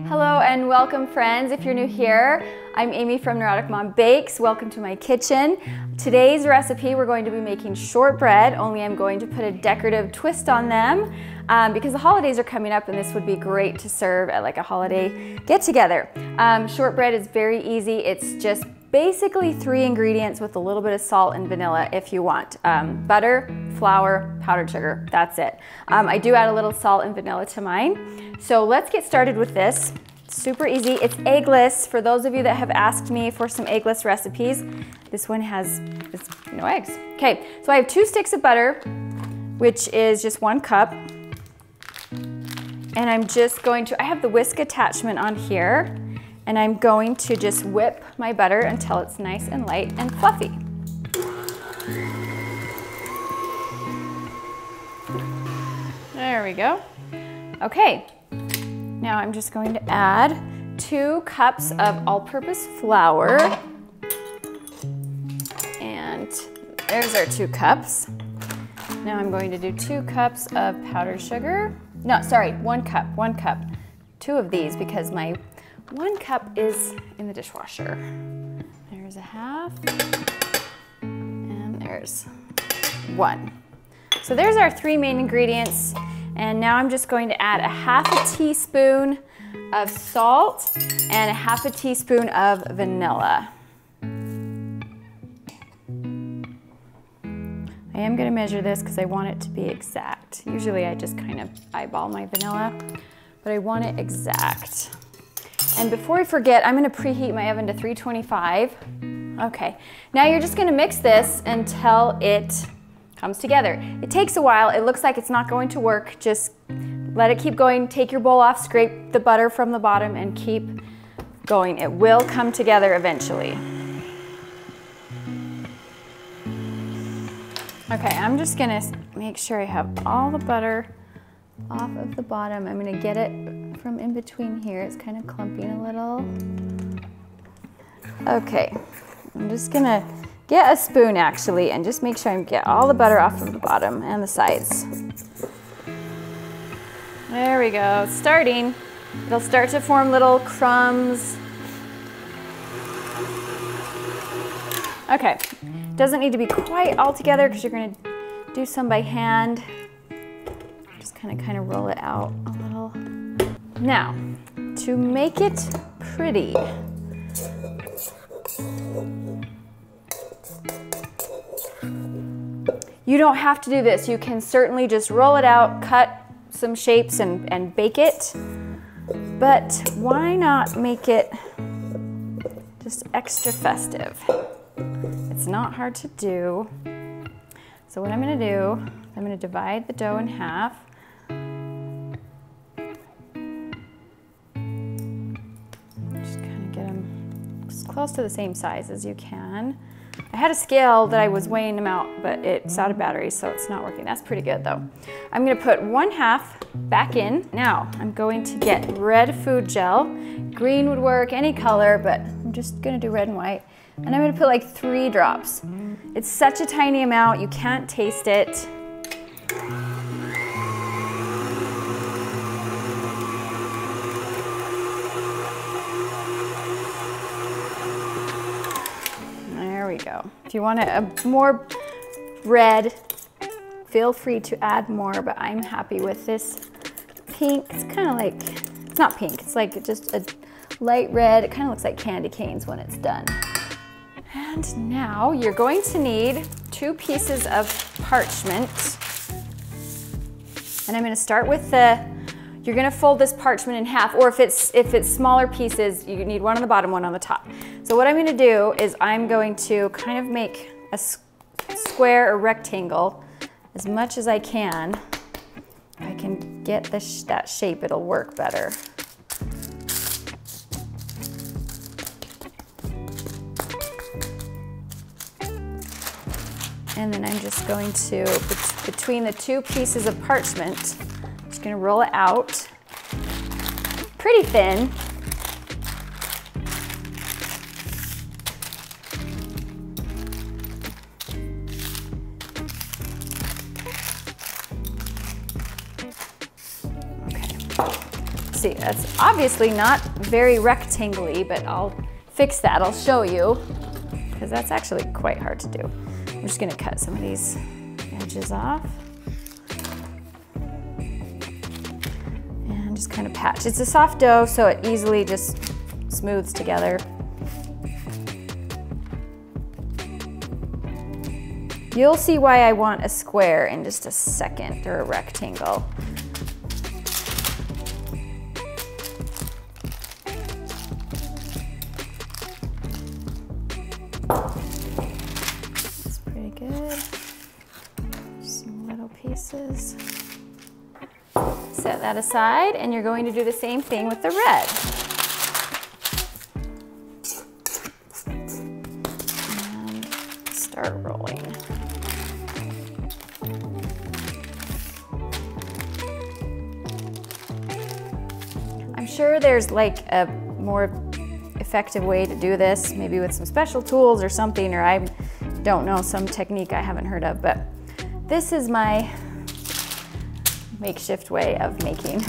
Hello and welcome, friends. If you're new here, I'm Amy from Neurotic Mom Bakes. Welcome to my kitchen. Today's recipe, we're going to be making shortbread, only I'm going to put a decorative twist on them because the holidays are coming up and this would be great to serve at like a holiday get-together. Shortbread is very easy. It's just basically 3 ingredients with a little bit of salt and vanilla if you want. Butter, flour, powdered sugar, that's it. I do add a little salt and vanilla to mine. So let's get started with this. Super easy. It's eggless. For those of you that have asked me for some eggless recipes, this one has no eggs. Okay, so I have 2 sticks of butter, which is just 1 cup. And I'm just going to, I have the whisk attachment on here, and I'm going to just whip my butter until it's nice and light and fluffy. There we go. Okay, now I'm just going to add 2 cups of all-purpose flour. And there's our 2 cups. Now I'm going to do 2 cups of powdered sugar. No, sorry, 1 cup. 2 of these because my 1 cup is in the dishwasher. There's a half, and there's 1. So there's our 3 main ingredients, and now I'm just going to add a ½ teaspoon of salt and a ½ teaspoon of vanilla. I am going to measure this because I want it to be exact. Usually I just kind of eyeball my vanilla, but I want it exact. And before I forget, I'm going to preheat my oven to 325. Okay, now you're just going to mix this until it comes together. It takes a while. It looks like it's not going to work. Just let it keep going. Take your bowl off, scrape the butter from the bottom, and keep going. It will come together eventually. Okay, I'm just going to make sure I have all the butter off of the bottom. I'm going to get it from in between here. It's kind of clumping a little. Okay, I'm just gonna get a spoon actually and just make sure I get all the butter off of the bottom and the sides. There we go, it's starting. It'll start to form little crumbs. Okay, doesn't need to be quite all together because you're gonna do some by hand. Just kind of roll it out a little. Now, to make it pretty, you don't have to do this. You can certainly just roll it out, cut some shapes and bake it. But why not make it just extra festive? It's not hard to do. So what I'm gonna do, I'm gonna divide the dough in half. Close to the same size as you can. I had a scale that I was weighing them out, but it's out of batteries, so it's not working. That's pretty good though. I'm gonna put 1/2 back in. Now, I'm going to get red food gel. Green would work, any color, but I'm just gonna do red and white. And I'm gonna put like 3 drops. It's such a tiny amount, you can't taste it. There we go. If you want a more red, feel free to add more, but I'm happy with this pink. It's kind of like, it's not pink, it's like just a light red. It kind of looks like candy canes when it's done. And now you're going to need 2 pieces of parchment. And I'm going to start with you're going to fold this parchment in half, or if it's smaller pieces, you need 1 on the bottom, 1 on the top. So what I'm going to do is I'm going to kind of make a square or rectangle as much as I can. If I can get that shape, it'll work better. And then I'm just going to, between the 2 pieces of parchment, I'm just going to roll it out pretty thin. see, that's obviously not very rectangle-y, but I'll fix that. I'll show you, because that's actually quite hard to do. I'm just gonna cut some of these edges off. And just kind of patch. It's a soft dough, so it easily just smooths together. You'll see why I want a square in just a second, or a rectangle. That's pretty good. Just some little pieces. Set that aside, and you're going to do the same thing with the red. And start rolling. I'm sure there's like a more effective way to do this, maybe with some special tools or something, or I don't know, some technique I haven't heard of, but this is my makeshift way of making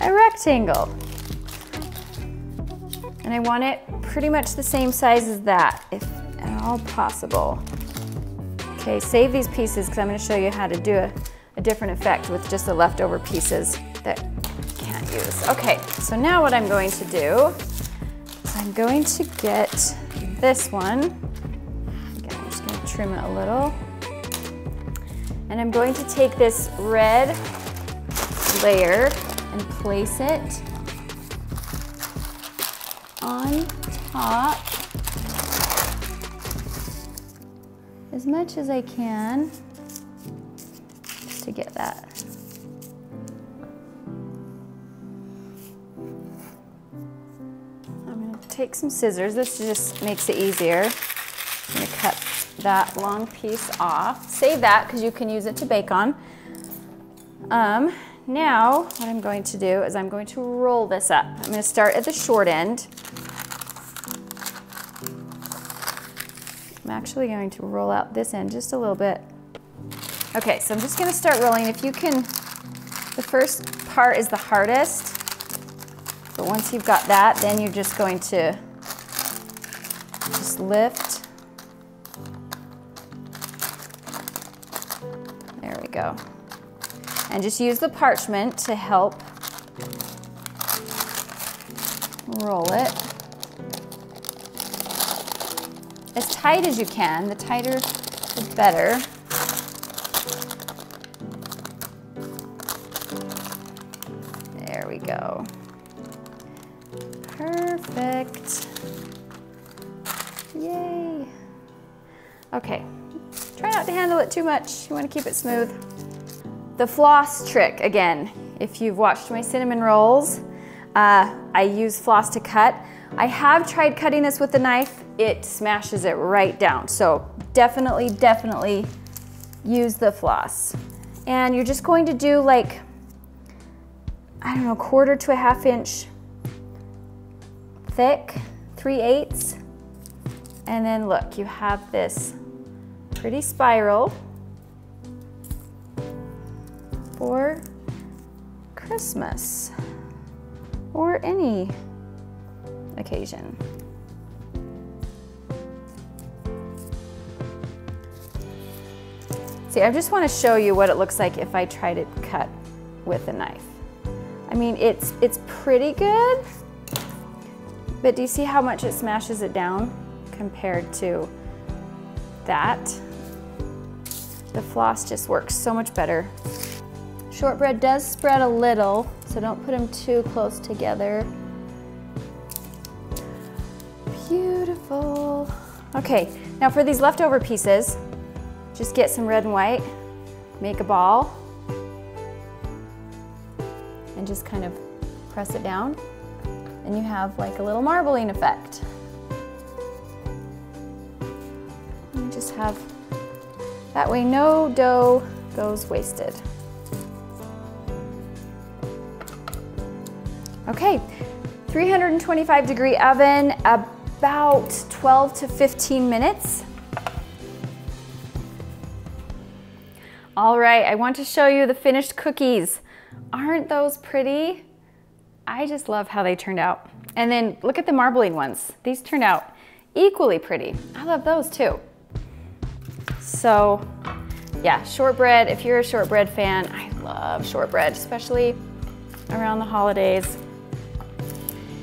a rectangle. And I want it pretty much the same size as that, if at all possible. Okay, save these pieces because I'm going to show you how to do a different effect with just the leftover pieces that you can't use. Okay, so now what I'm going to do is I'm going to get this one. Again, I'm just going to trim it a little. And I'm going to take this red layer and place it on top as much as I can just to get that. I'm going to take some scissors. This just makes it easier. I'm going to cut that long piece off. Save that because you can use it to bake on. Now what I'm going to do is I'm going to roll this up. I'm going to start at the short end. I'm actually going to roll out this end just a little bit. Okay, so I'm just going to start rolling. If you can, the first part is the hardest, but once you've got that, then you're just going to just lift. There we go. And just use the parchment to help roll it. As tight as you can, the tighter the better. There we go. Perfect. Yay. Okay, try not to handle it too much. You want to keep it smooth. The floss trick, again, if you've watched my cinnamon rolls, I use floss to cut. I have tried cutting this with a knife. It smashes it right down. So definitely, definitely use the floss. And you're just going to do like, I don't know, 1/4 to a 1/2 inch thick, 3/8. And then look, you have this pretty spiral for Christmas or any occasion. See, I just want to show you what it looks like if I try to cut with a knife. I mean, it's pretty good, but do you see how much it smashes it down compared to that? The floss just works so much better. Shortbread does spread a little, so don't put them too close together. Beautiful. Okay, now for these leftover pieces, just get some red and white, make a ball, and just kind of press it down, and you have like a little marbling effect. And you just have, that way no dough goes wasted. Okay, 325-degree oven, about 12 to 15 minutes. All right, I want to show you the finished cookies. Aren't those pretty? I just love how they turned out. And then look at the marbling ones. These turned out equally pretty. I love those too. So yeah, shortbread, if you're a shortbread fan, I love shortbread, especially around the holidays.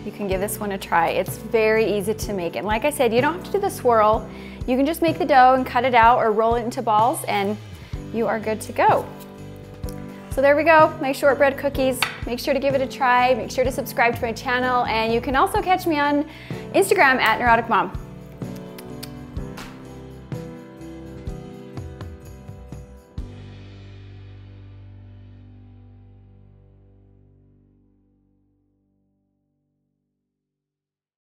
You can give this one a try. It's very easy to make. And like I said, you don't have to do the swirl. You can just make the dough and cut it out or roll it into balls and you are good to go. So there we go, my shortbread cookies. Make sure to give it a try. Make sure to subscribe to my channel. And you can also catch me on Instagram at Neurotic Mom.